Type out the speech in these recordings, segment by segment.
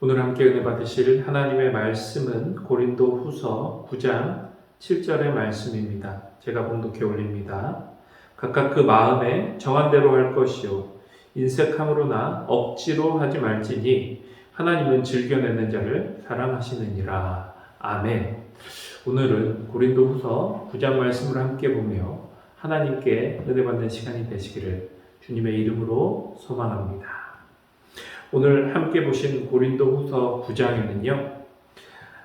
오늘 함께 은혜 받으실 하나님의 말씀은 고린도 후서 9장 7절의 말씀입니다. 제가 봉독해 올립니다. 각각 그 마음에 정한 대로 할 것이요 인색함으로나 억지로 하지 말지니 하나님은 즐겨내는 자를 사랑하시느니라. 아멘. 오늘은 고린도 후서 9장 말씀을 함께 보며 하나님께 은혜 받는 시간이 되시기를 주님의 이름으로 소망합니다. 오늘 함께 보신 고린도 후서 9장에는요,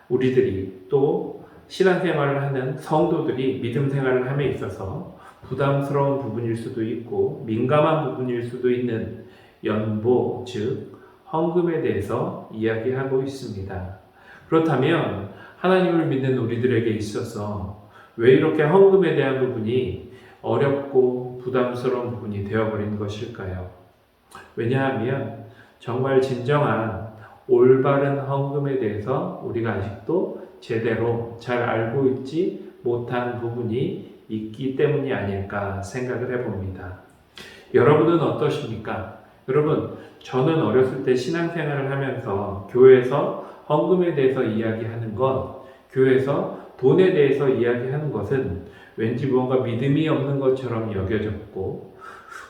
우리들이 또 신앙생활을 하는 성도들이 믿음 생활을 함에 있어서 부담스러운 부분일 수도 있고 민감한 부분일 수도 있는 연보, 즉 헌금에 대해서 이야기하고 있습니다. 그렇다면 하나님을 믿는 우리들에게 있어서 왜 이렇게 헌금에 대한 부분이 어렵고 부담스러운 부분이 되어버린 것일까요? 왜냐하면 정말 진정한 올바른 헌금에 대해서 우리가 아직도 제대로 잘 알고 있지 못한 부분이 있기 때문이 아닐까 생각을 해봅니다. 여러분은 어떠십니까? 여러분, 저는 어렸을 때 신앙생활을 하면서 교회에서 헌금에 대해서 이야기하는 것, 교회에서 돈에 대해서 이야기하는 것은 왠지 뭔가 믿음이 없는 것처럼 여겨졌고,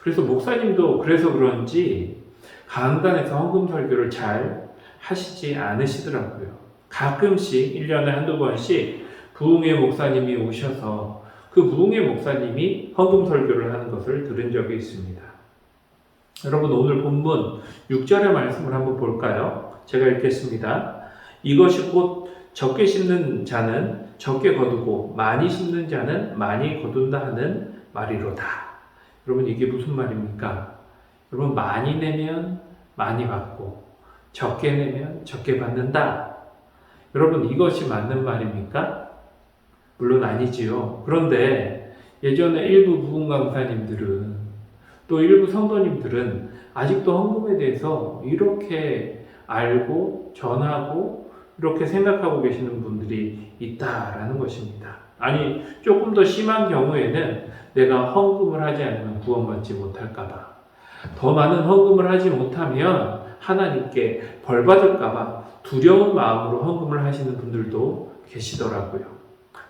그래서 목사님도 그래서 그런지 강단에서 헌금 설교를 잘 하시지 않으시더라고요. 가끔씩 1년에 한두 번씩 부흥회 목사님이 오셔서 그 부흥회 목사님이 헌금 설교를 하는 것을 들은 적이 있습니다. 여러분, 오늘 본문 6절의 말씀을 한번 볼까요? 제가 읽겠습니다. 이것이 곧 적게 심는 자는 적게 거두고 많이 심는 자는 많이 거둔다 하는 말이로다. 여러분, 이게 무슨 말입니까? 여러분, 많이 내면 많이 받고 적게 내면 적게 받는다. 여러분, 이것이 맞는 말입니까? 물론 아니지요. 그런데 예전에 일부 부흥 강사님들은 또 일부 성도님들은 아직도 헌금에 대해서 이렇게 알고 전하고 이렇게 생각하고 계시는 분들이 있다라는 것입니다. 아니, 조금 더 심한 경우에는 내가 헌금을 하지 않으면 구원받지 못할까봐, 더 많은 헌금을 하지 못하면 하나님께 벌받을까봐 두려운 마음으로 헌금을 하시는 분들도 계시더라고요.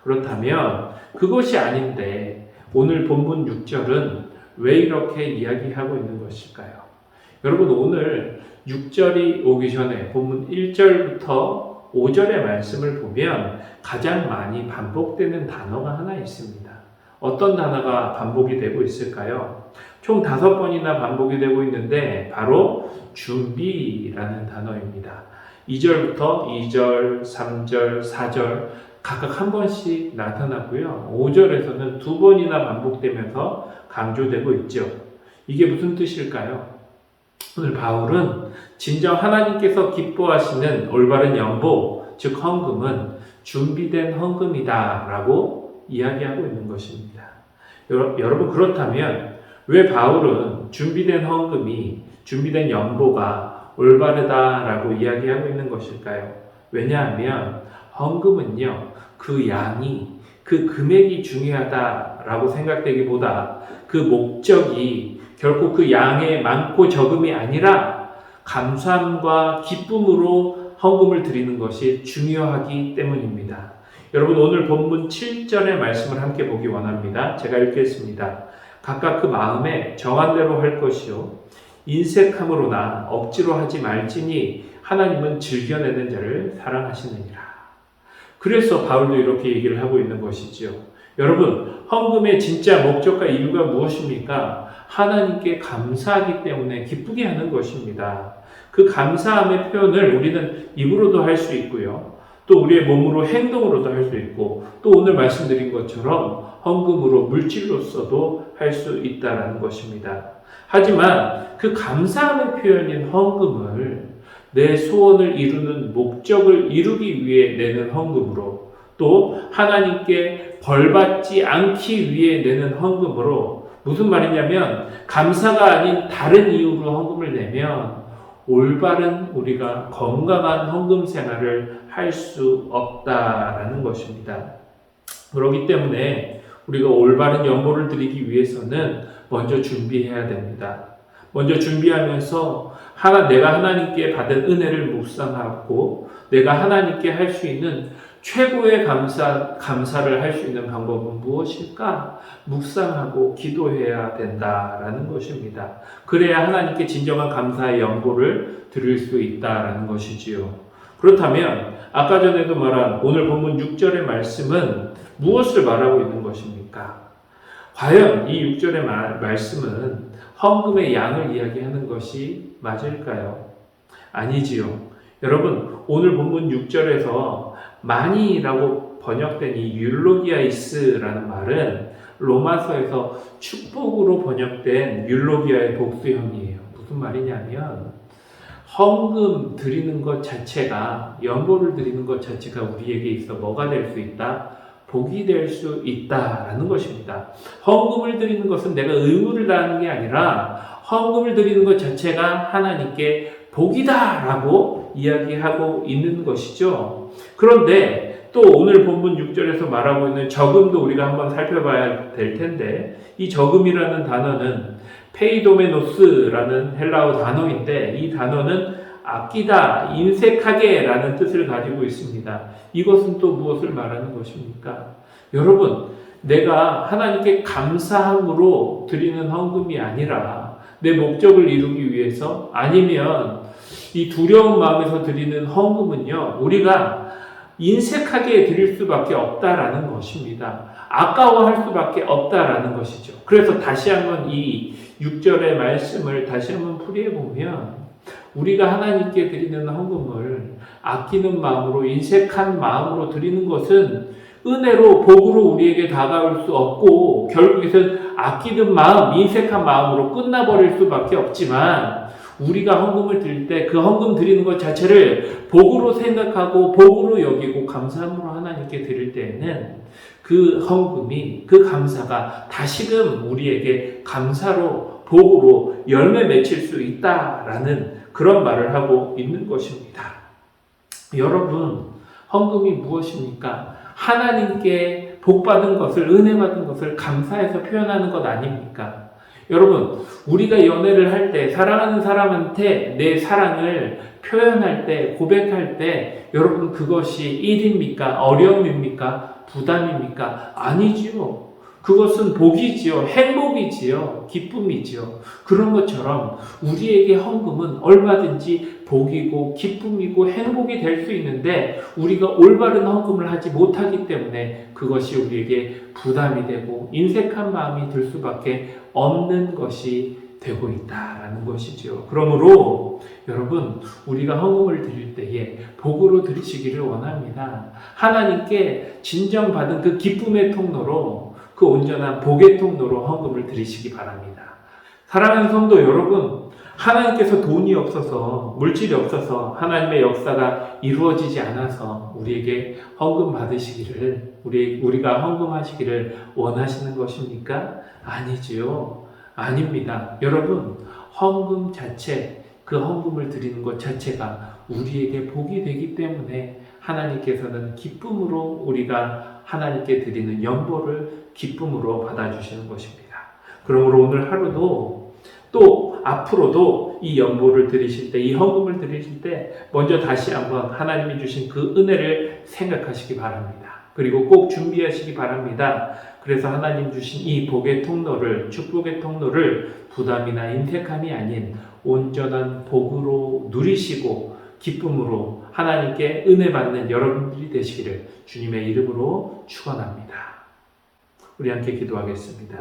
그렇다면 그것이 아닌데 오늘 본문 6절은 왜 이렇게 이야기하고 있는 것일까요? 여러분, 오늘 6절이 오기 전에 본문 1절부터 5절의 말씀을 보면 가장 많이 반복되는 단어가 하나 있습니다. 어떤 단어가 반복이 되고 있을까요? 총 5번이나 반복이 되고 있는데 바로 준비라는 단어입니다. 2절부터 2절, 3절, 4절 각각 한 번씩 나타나고요. 5절에서는 2번이나 반복되면서 강조되고 있죠. 이게 무슨 뜻일까요? 오늘 바울은 진정 하나님께서 기뻐하시는 올바른 연보, 즉 헌금은 준비된 헌금이다 라고 이야기하고 있는 것입니다. 여러분, 그렇다면 왜 바울은 준비된 헌금이, 준비된 연보가 올바르다라고 이야기하고 있는 것일까요? 왜냐하면 헌금은요, 그 양이, 그 금액이 중요하다라고 생각되기보다 그 목적이 결코 그 양의 많고 적음이 아니라 감사함과 기쁨으로 헌금을 드리는 것이 중요하기 때문입니다. 여러분, 오늘 본문 7절의 말씀을 함께 보기 원합니다. 제가 읽겠습니다. 각각 그 마음에 정한 대로 할 것이요 인색함으로나 억지로 하지 말지니 하나님은 즐겨내는 자를 사랑하시느니라. 그래서 바울도 이렇게 얘기를 하고 있는 것이지요. 여러분, 헌금의 진짜 목적과 이유가 무엇입니까? 하나님께 감사하기 때문에 기쁘게 하는 것입니다. 그 감사함의 표현을 우리는 입으로도 할 수 있고요. 또 우리의 몸으로 행동으로도 할 수 있고, 또 오늘 말씀드린 것처럼 헌금으로 물질로서도 할 수 있다는 것입니다. 하지만 그 감사함의 표현인 헌금을 내 소원을 이루는 목적을 이루기 위해 내는 헌금으로, 또 하나님께 벌받지 않기 위해 내는 헌금으로, 무슨 말이냐면 감사가 아닌 다른 이유로 헌금을 내면 올바른 우리가 건강한 헌금 생활을 할 수 없다라는 것입니다. 그렇기 때문에 우리가 올바른 연보를 드리기 위해서는 먼저 준비해야 됩니다. 먼저 준비하면서 내가 하나님께 받은 은혜를 묵상하고 내가 하나님께 할 수 있는 최고의 감사를 할 수 있는 방법은 무엇일까? 묵상하고 기도해야 된다라는 것입니다. 그래야 하나님께 진정한 감사의 연보를 드릴 수 있다라는 것이지요. 그렇다면 아까 전에도 말한 오늘 본문 6절의 말씀은 무엇을 말하고 있는 것입니까? 과연 이 6절의 말씀은 헌금의 양을 이야기하는 것이 맞을까요? 아니지요. 여러분, 오늘 본문 6절에서 많이라고 번역된 이 율로기아이스라는 말은 로마서에서 축복으로 번역된 율로기아의 복수형이에요. 무슨 말이냐면 헌금 드리는 것 자체가, 연보를 드리는 것 자체가 우리에게 있어 뭐가 될 수 있다? 복이 될 수 있다라는 것입니다. 헌금을 드리는 것은 내가 의무를 다하는 게 아니라 헌금을 드리는 것 자체가 하나님께 복이다라고 이야기하고 있는 것이죠. 그런데 또 오늘 본문 6절에서 말하고 있는 저금도 우리가 한번 살펴봐야 될 텐데, 이 저금이라는 단어는 페이도메노스라는 헬라어 단어인데 이 단어는 아끼다, 인색하게라는 뜻을 가지고 있습니다. 이것은 또 무엇을 말하는 것입니까? 여러분, 내가 하나님께 감사함으로 드리는 헌금이 아니라 내 목적을 이루기 위해서, 아니면 이 두려운 마음에서 드리는 헌금은요, 우리가 인색하게 드릴 수밖에 없다라는 것입니다. 아까워할 수밖에 없다라는 것이죠. 그래서 다시 한번 이 6절의 말씀을 다시 한번 풀이해보면, 우리가 하나님께 드리는 헌금을 아끼는 마음으로, 인색한 마음으로 드리는 것은 은혜로, 복으로 우리에게 다가올 수 없고 결국에는 아끼는 마음, 인색한 마음으로 끝나버릴 수밖에 없지만, 우리가 헌금을 드릴 때 그 헌금 드리는 것 자체를 복으로 생각하고 복으로 여기고 감사함으로 하나님께 드릴 때에는 그 헌금이, 그 감사가 다시금 우리에게 감사로, 복으로 열매 맺힐 수 있다라는 그런 말을 하고 있는 것입니다. 여러분, 헌금이 무엇입니까? 하나님께 복받은 것을, 은혜 받은 것을 감사해서 표현하는 것 아닙니까? 여러분, 우리가 연애를 할 때, 사랑하는 사람한테 내 사랑을 표현할 때, 고백할 때, 여러분, 그것이 일입니까? 어려움입니까? 부담입니까? 아니지요. 그것은 복이지요. 행복이지요. 기쁨이지요. 그런 것처럼 우리에게 헌금은 얼마든지 복이고 기쁨이고 행복이 될 수 있는데, 우리가 올바른 헌금을 하지 못하기 때문에 그것이 우리에게 부담이 되고 인색한 마음이 들 수밖에 없는 것이 되고 있다라는 것이죠. 그러므로 여러분, 우리가 헌금을 드릴 때에 복으로 드리시기를 원합니다. 하나님께 진정받은 그 기쁨의 통로로, 그 온전한 복의 통로로 헌금을 드리시기 바랍니다. 사랑하는 성도 여러분, 하나님께서 돈이 없어서, 물질이 없어서, 하나님의 역사가 이루어지지 않아서 우리에게 헌금 받으시기를, 우리가 헌금하시기를 원하시는 것입니까? 아니지요. 아닙니다. 여러분, 헌금 자체, 그 헌금을 드리는 것 자체가 우리에게 복이 되기 때문에 하나님께서는 기쁨으로 우리가 하나님께 드리는 연보를 기쁨으로 받아주시는 것입니다. 그러므로 오늘 하루도 또 앞으로도 이 연보를 드리실 때, 이 헌금을 드리실 때 먼저 다시 한번 하나님이 주신 그 은혜를 생각하시기 바랍니다. 그리고 꼭 준비하시기 바랍니다. 그래서 하나님 주신 이 복의 통로를, 축복의 통로를 부담이나 인색함이 아닌 온전한 복으로 누리시고 기쁨으로 하나님께 은혜 받는 여러분들이 되시기를 주님의 이름으로 축원합니다. 우리 함께 기도하겠습니다.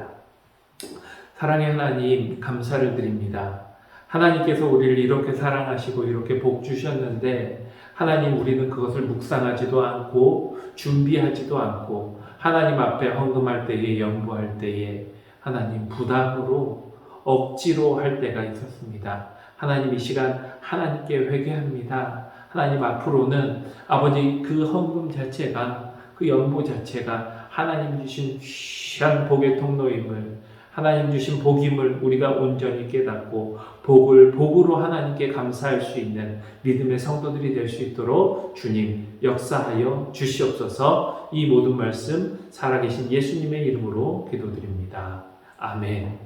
사랑의 하나님, 감사를 드립니다. 하나님께서 우리를 이렇게 사랑하시고 이렇게 복 주셨는데, 하나님, 우리는 그것을 묵상하지도 않고 준비하지도 않고 하나님 앞에 헌금할 때에, 연보할 때에 하나님 부담으로, 억지로 할 때가 있었습니다. 하나님, 이 시간 하나님께 회개합니다. 하나님, 앞으로는 아버지 그 헌금 자체가, 그 연보 자체가 하나님 주신 귀한 복의 통로임을, 하나님 주신 복임을 우리가 온전히 깨닫고 복으로 하나님께 감사할 수 있는 믿음의 성도들이 될 수 있도록 주님 역사하여 주시옵소서. 이 모든 말씀 살아계신 예수님의 이름으로 기도드립니다. 아멘.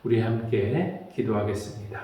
우리 함께 기도하겠습니다.